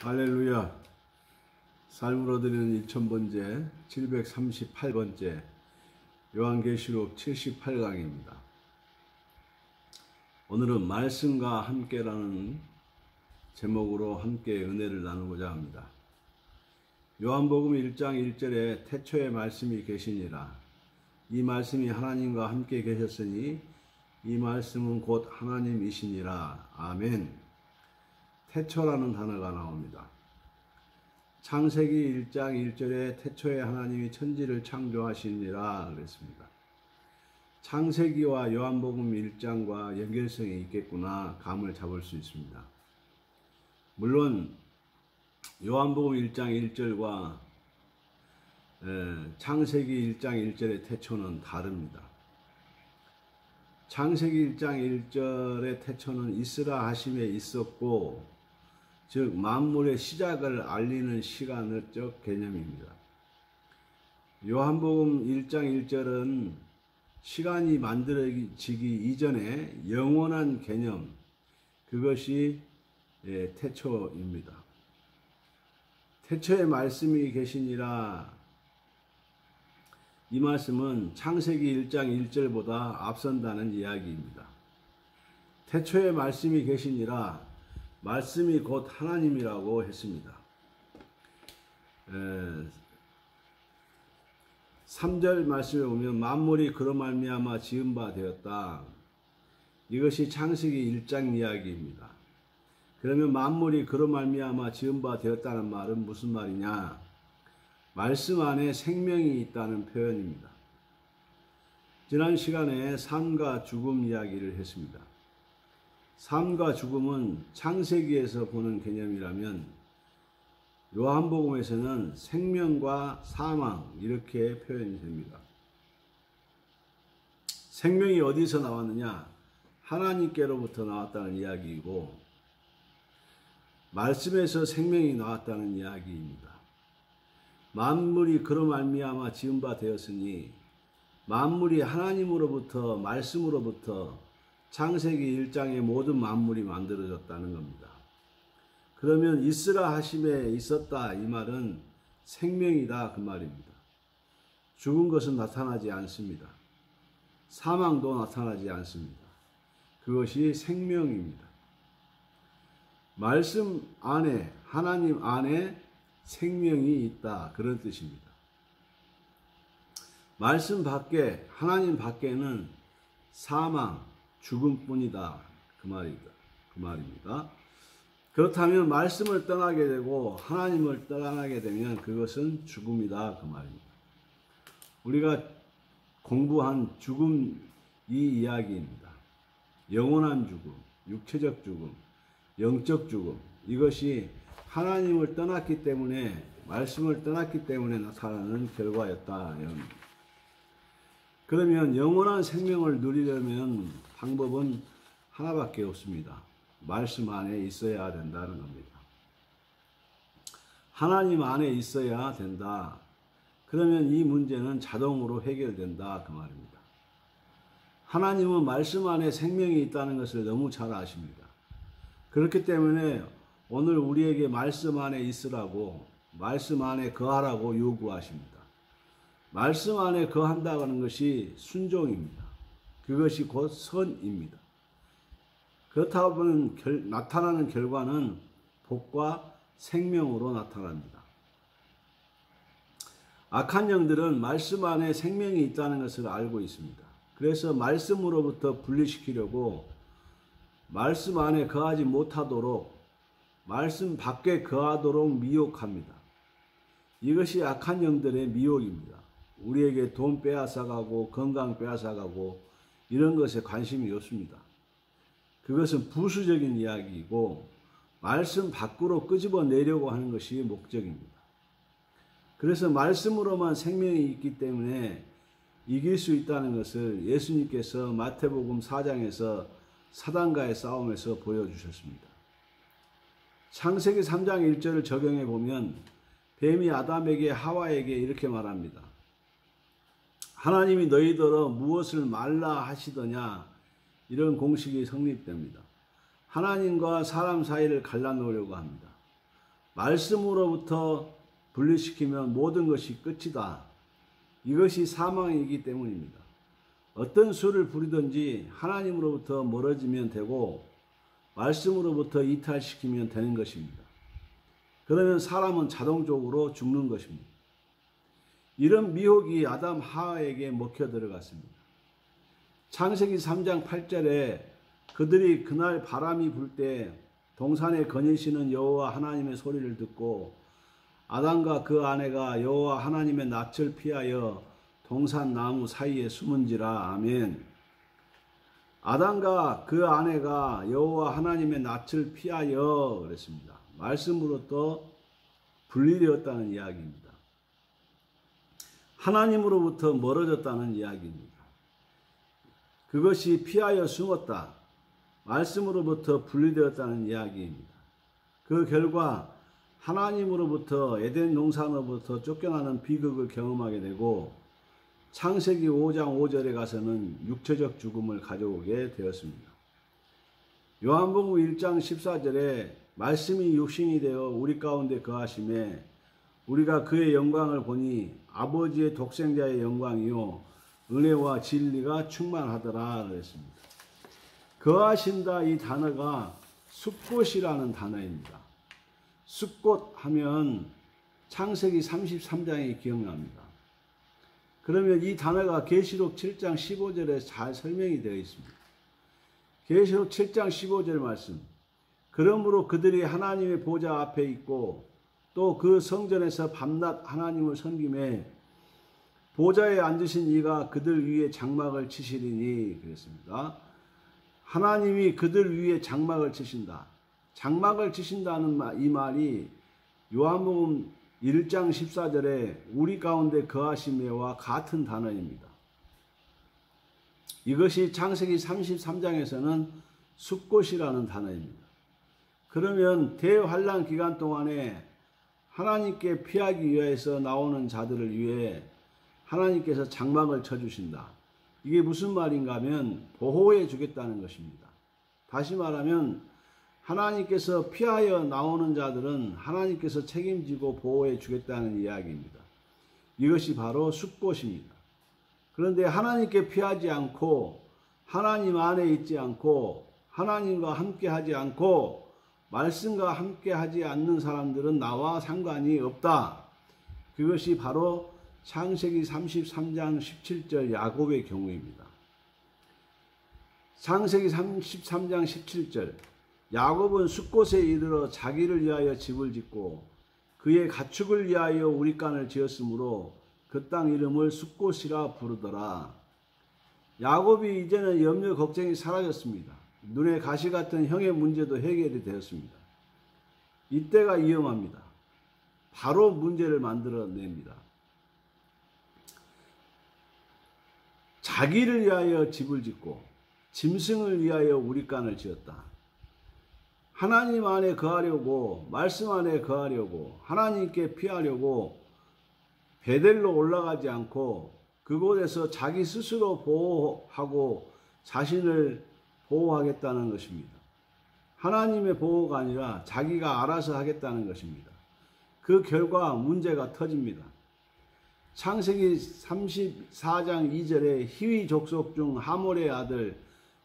할렐루야. 삶으로 드리는 1000번째 738번째 요한계시록 78강입니다. 오늘은 말씀과 함께라는 제목으로 함께 은혜를 나누고자 합니다. 요한복음 1장 1절에 태초에 말씀이 계시니라. 이 말씀이 하나님과 함께 계셨으니 이 말씀은 곧 하나님이시니라. 아멘. 태초라는 단어가 나옵니다. 창세기 1장 1절에 태초에 하나님이 천지를 창조하시니라 그랬습니다. 창세기와 요한복음 1장과 연결성이 있겠구나 감을 잡을 수 있습니다. 물론 요한복음 1장 1절과 창세기 1장 1절의 태초는 다릅니다. 창세기 1장 1절의 태초는 있으라 하심에 있었고, 즉 만물의 시작을 알리는 시간적 개념입니다. 요한복음 1장 1절은 시간이 만들어지기 이전에 영원한 개념, 그것이 태초입니다. 태초에 말씀이 계시니라. 이 말씀은 창세기 1장 1절보다 앞선다는 이야기입니다. 태초에 말씀이 계시니라. 말씀이 곧 하나님이라고 했습니다. 3절 말씀에 보면 만물이 그로 말미암아 지은 바 되었다. 이것이 창세기 1장 이야기입니다. 그러면 만물이 그로 말미암아 지은 바 되었다는 말은 무슨 말이냐? 말씀 안에 생명이 있다는 표현입니다. 지난 시간에 삶과 죽음 이야기를 했습니다. 삶과 죽음은 창세기에서 보는 개념이라면 요한복음에서는 생명과 사망 이렇게 표현이 됩니다. 생명이 어디서 나왔느냐? 하나님께로부터 나왔다는 이야기이고 말씀에서 생명이 나왔다는 이야기입니다. 만물이 그로 말미암아 지은 바 되었으니 만물이 하나님으로부터 말씀으로부터 창세기 1장의 모든 만물이 만들어졌다는 겁니다. 그러면 있으라 하심에 있었다 이 말은 생명이다 그 말입니다. 죽은 것은 나타나지 않습니다. 사망도 나타나지 않습니다. 그것이 생명입니다. 말씀 안에 하나님 안에 생명이 있다 그런 뜻입니다. 말씀 밖에 하나님 밖에는 사망 죽음뿐이다 그 말입니다. 그렇다면 말씀을 떠나게 되고 하나님을 떠나게 되면 그것은 죽음이다 그 말입니다. 우리가 공부한 죽음 이 이야기입니다. 영원한 죽음, 육체적 죽음, 영적 죽음, 이것이 하나님을 떠났기 때문에 말씀을 떠났기 때문에 나타나는 결과였다. 그러면 영원한 생명을 누리려면 방법은 하나밖에 없습니다. 말씀 안에 있어야 된다는 겁니다. 하나님 안에 있어야 된다. 그러면 이 문제는 자동으로 해결된다 그 말입니다. 하나님은 말씀 안에 생명이 있다는 것을 너무 잘 아십니다. 그렇기 때문에 오늘 우리에게 말씀 안에 있으라고 말씀 안에 거하라고 요구하십니다. 말씀 안에 거한다는 것이 순종입니다. 그것이 곧 선입니다. 그렇다 보면 나타나는 결과는 복과 생명으로 나타납니다. 악한 영들은 말씀 안에 생명이 있다는 것을 알고 있습니다. 그래서 말씀으로부터 분리시키려고 말씀 안에 거하지 못하도록 말씀 밖에 거하도록 미혹합니다. 이것이 악한 영들의 미혹입니다. 우리에게 돈 빼앗아가고 건강 빼앗아가고 이런 것에 관심이 없습니다. 그것은 부수적인 이야기이고 말씀 밖으로 끄집어내려고 하는 것이 목적입니다. 그래서 말씀으로만 생명이 있기 때문에 이길 수 있다는 것을 예수님께서 마태복음 4장에서 사단과의 싸움에서 보여주셨습니다. 창세기 3장 1절을 적용해 보면 뱀이 아담에게 하와에게 이렇게 말합니다. 하나님이 너희더러 무엇을 말라 하시더냐 이런 공식이 성립됩니다. 하나님과 사람 사이를 갈라놓으려고 합니다. 말씀으로부터 분리시키면 모든 것이 끝이다. 이것이 사망이기 때문입니다. 어떤 수를 부리든지 하나님으로부터 멀어지면 되고 말씀으로부터 이탈시키면 되는 것입니다. 그러면 사람은 자동적으로 죽는 것입니다. 이런 미혹이 아담 하와에게 먹혀 들어갔습니다. 창세기 3장 8절에 그들이 그날 바람이 불 때 동산에 거니시는 여호와 하나님의 소리를 듣고 아담과 그 아내가 여호와 하나님의 낯을 피하여 동산 나무 사이에 숨은지라. 아멘. 아담과 그 아내가 여호와 하나님의 낯을 피하여 그랬습니다. 말씀으로부터 분리되었다는 이야기입니다. 하나님으로부터 멀어졌다는 이야기입니다. 그것이 피하여 숨었다. 말씀으로부터 분리되었다는 이야기입니다. 그 결과 하나님으로부터 에덴 동산으로부터 쫓겨나는 비극을 경험하게 되고 창세기 5장 5절에 가서는 육체적 죽음을 가져오게 되었습니다. 요한복음 1장 14절에 말씀이 육신이 되어 우리 가운데 거하심에 우리가 그의 영광을 보니 아버지의 독생자의 영광이요 은혜와 진리가 충만하더라 그랬습니다. 거하신다 이 단어가 숲곳이라는 단어입니다. 숲곳 하면 창세기 33장이 기억납니다. 그러면 이 단어가 계시록 7장 15절에 잘 설명이 되어 있습니다. 계시록 7장 15절 말씀. 그러므로 그들이 하나님의 보좌 앞에 있고 또 그 성전에서 밤낮 하나님을 섬기매 보좌에 앉으신 이가 그들 위에 장막을 치시리니 그랬습니다. 하나님이 그들 위에 장막을 치신다. 장막을 치신다는 이 말이 요한복음 1장 14절에 우리 가운데 거하시매와 같은 단어입니다. 이것이 창세기 33장에서는 숲곳이라는 단어입니다. 그러면 대환란 기간 동안에 하나님께 피하기 위해서 나오는 자들을 위해 하나님께서 장막을 쳐주신다. 이게 무슨 말인가 하면 보호해 주겠다는 것입니다. 다시 말하면 하나님께서 피하여 나오는 자들은 하나님께서 책임지고 보호해 주겠다는 이야기입니다. 이것이 바로 숲곳입니다. 그런데 하나님께 피하지 않고 하나님 안에 있지 않고 하나님과 함께 하지 않고 말씀과 함께 하지 않는 사람들은 나와 상관이 없다. 그것이 바로 창세기 33장 17절 야곱의 경우입니다. 창세기 33장 17절 야곱은 숲곳에 이르러 자기를 위하여 집을 짓고 그의 가축을 위하여 우리간을 지었으므로 그 땅 이름을 숲곳이라 부르더라. 야곱이 이제는 염려 걱정이 사라졌습니다. 눈에 가시 같은 형의 문제도 해결이 되었습니다. 이때가 위험합니다. 바로 문제를 만들어냅니다. 자기를 위하여 집을 짓고 짐승을 위하여 우리간을 지었다. 하나님 안에 거하려고 말씀 안에 거하려고 하나님께 피하려고 베델로 올라가지 않고 그곳에서 자기 스스로 보호하고 자신을 보호하겠다는 것입니다. 하나님의 보호가 아니라 자기가 알아서 하겠다는 것입니다. 그 결과 문제가 터집니다. 창세기 34장 2절에 히위 족속 중 하몰의 아들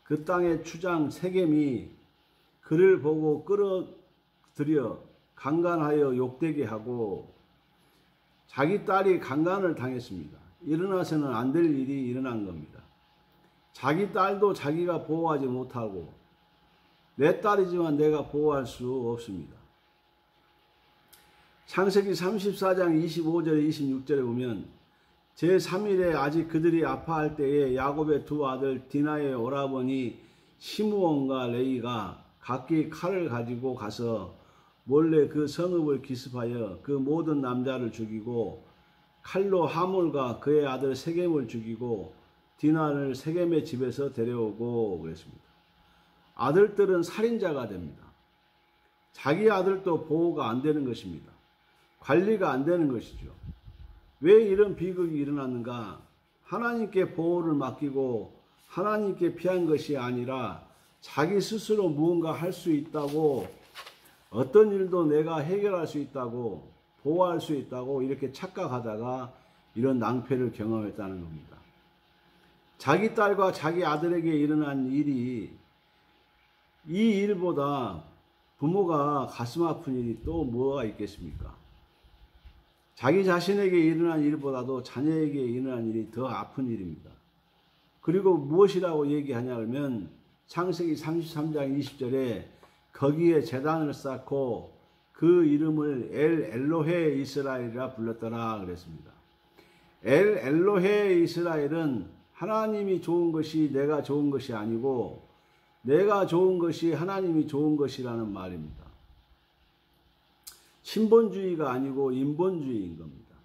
그 땅의 추장 세겜이 그를 보고 끌어들여 강간하여 욕되게 하고 자기 딸이 강간을 당했습니다. 일어나서는 안 될 일이 일어난 겁니다. 자기 딸도 자기가 보호하지 못하고 내 딸이지만 내가 보호할 수 없습니다. 창세기 34장 25절 26절에 보면 제3일에 아직 그들이 아파할 때에 야곱의 두 아들 디나의 오라버니 시므온과 레이가 각기 칼을 가지고 가서 몰래 그 성읍을 기습하여 그 모든 남자를 죽이고 칼로 하몰과 그의 아들 세겜을 죽이고 디나를 세겜의 집에서 데려오고 그랬습니다. 아들들은 살인자가 됩니다. 자기 아들도 보호가 안 되는 것입니다. 관리가 안 되는 것이죠. 왜 이런 비극이 일어났는가? 하나님께 보호를 맡기고 하나님께 피한 것이 아니라 자기 스스로 무언가 할 수 있다고 어떤 일도 내가 해결할 수 있다고, 보호할 수 있다고 이렇게 착각하다가 이런 낭패를 경험했다는 겁니다. 자기 딸과 자기 아들에게 일어난 일이, 이 일보다 부모가 가슴 아픈 일이 또 뭐가 있겠습니까? 자기 자신에게 일어난 일보다도 자녀에게 일어난 일이 더 아픈 일입니다. 그리고 무엇이라고 얘기하냐면 창세기 33장 20절에 거기에 제단을 쌓고 그 이름을 엘로헤 이스라엘이라 불렀더라 그랬습니다. 엘로헤 이스라엘은 하나님이 좋은 것이 내가 좋은 것이 아니고 내가 좋은 것이 하나님이 좋은 것이라는 말입니다. 신본주의가 아니고 인본주의인 겁니다.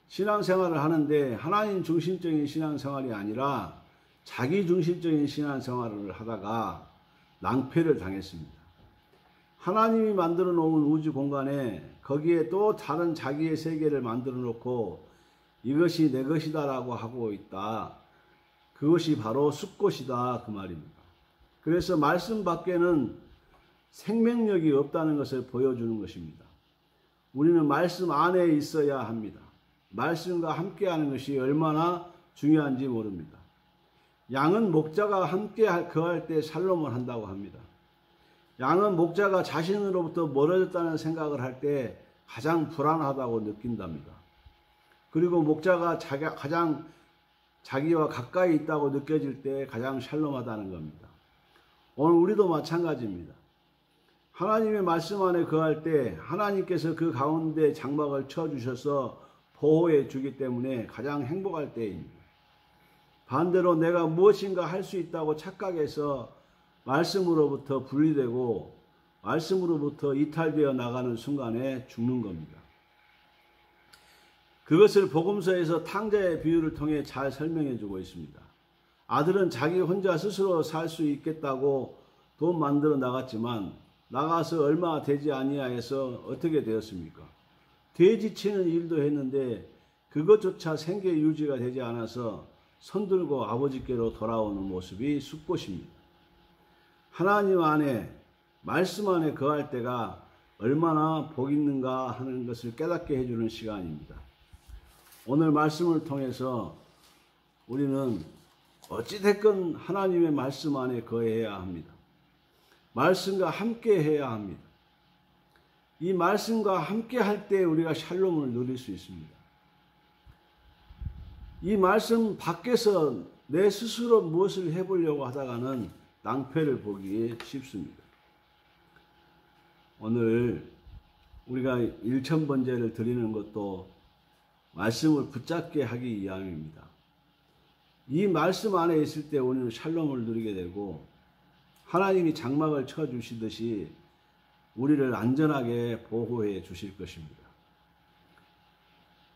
신앙생활을 하는데 하나님 중심적인 신앙생활이 아니라 자기 중심적인 신앙생활을 하다가 낭패를 당했습니다. 하나님이 만들어 놓은 우주 공간에 거기에 또 다른 자기의 세계를 만들어 놓고 이것이 내 것이다라고 하고 있다. 그것이 바로 숫꽃이다 그 말입니다. 그래서 말씀 밖에는 생명력이 없다는 것을 보여주는 것입니다. 우리는 말씀 안에 있어야 합니다. 말씀과 함께하는 것이 얼마나 중요한지 모릅니다. 양은 목자가 함께 거할 때 살롬을 한다고 합니다. 양은 목자가 자신으로부터 멀어졌다는 생각을 할 때 가장 불안하다고 느낀답니다. 그리고 목자가 가장 자기와 가까이 있다고 느껴질 때 가장 샬롬하다는 겁니다. 오늘 우리도 마찬가지입니다. 하나님의 말씀 안에 거할 때 하나님께서 그 가운데 장막을 쳐주셔서 보호해 주기 때문에 가장 행복할 때입니다. 반대로 내가 무엇인가 할 수 있다고 착각해서 말씀으로부터 분리되고 말씀으로부터 이탈되어 나가는 순간에 죽는 겁니다. 그것을 복음서에서 탕자의 비유를 통해 잘 설명해 주고 있습니다. 아들은 자기 혼자 스스로 살 수 있겠다고 돈 만들어 나갔지만 나가서 얼마 되지 아니하여서 어떻게 되었습니까? 돼지 치는 일도 했는데 그것조차 생계 유지가 되지 않아서 손들고 아버지께로 돌아오는 모습이 숫꽃입니다. 하나님 안에 말씀 안에 거할 때가 얼마나 복 있는가 하는 것을 깨닫게 해주는 시간입니다. 오늘 말씀을 통해서 우리는 어찌됐건 하나님의 말씀 안에 거해야 합니다. 말씀과 함께 해야 합니다. 이 말씀과 함께 할 때 우리가 샬롬을 누릴 수 있습니다. 이 말씀 밖에서 내 스스로 무엇을 해보려고 하다가는 낭패를 보기 쉽습니다. 오늘 우리가 일천번제를 드리는 것도 말씀을 붙잡게 하기 위함입니다. 이 말씀 안에 있을 때 우리는 샬롬을 누리게 되고 하나님이 장막을 쳐주시듯이 우리를 안전하게 보호해 주실 것입니다.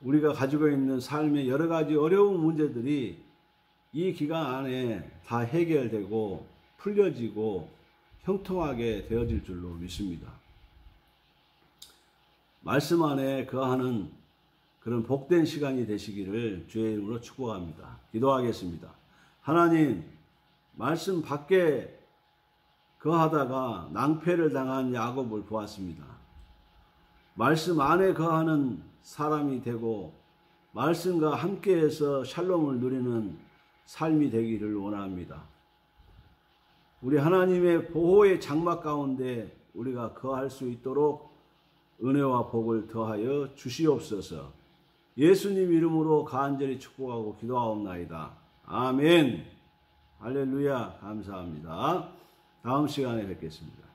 우리가 가지고 있는 삶의 여러 가지 어려운 문제들이 이 기간 안에 다 해결되고 풀려지고 형통하게 되어질 줄로 믿습니다. 말씀 안에 거하는 그런 복된 시간이 되시기를 주의 이름으로 축복합니다. 기도하겠습니다. 하나님, 말씀 밖에 거하다가 낭패를 당한 야곱을 보았습니다. 말씀 안에 거하는 사람이 되고 말씀과 함께해서 샬롬을 누리는 삶이 되기를 원합니다. 우리 하나님의 보호의 장막 가운데 우리가 거할 수 있도록 은혜와 복을 더하여 주시옵소서. 예수님 이름으로 간절히 축복하고 기도하옵나이다. 아멘. 할렐루야. 감사합니다. 다음 시간에 뵙겠습니다.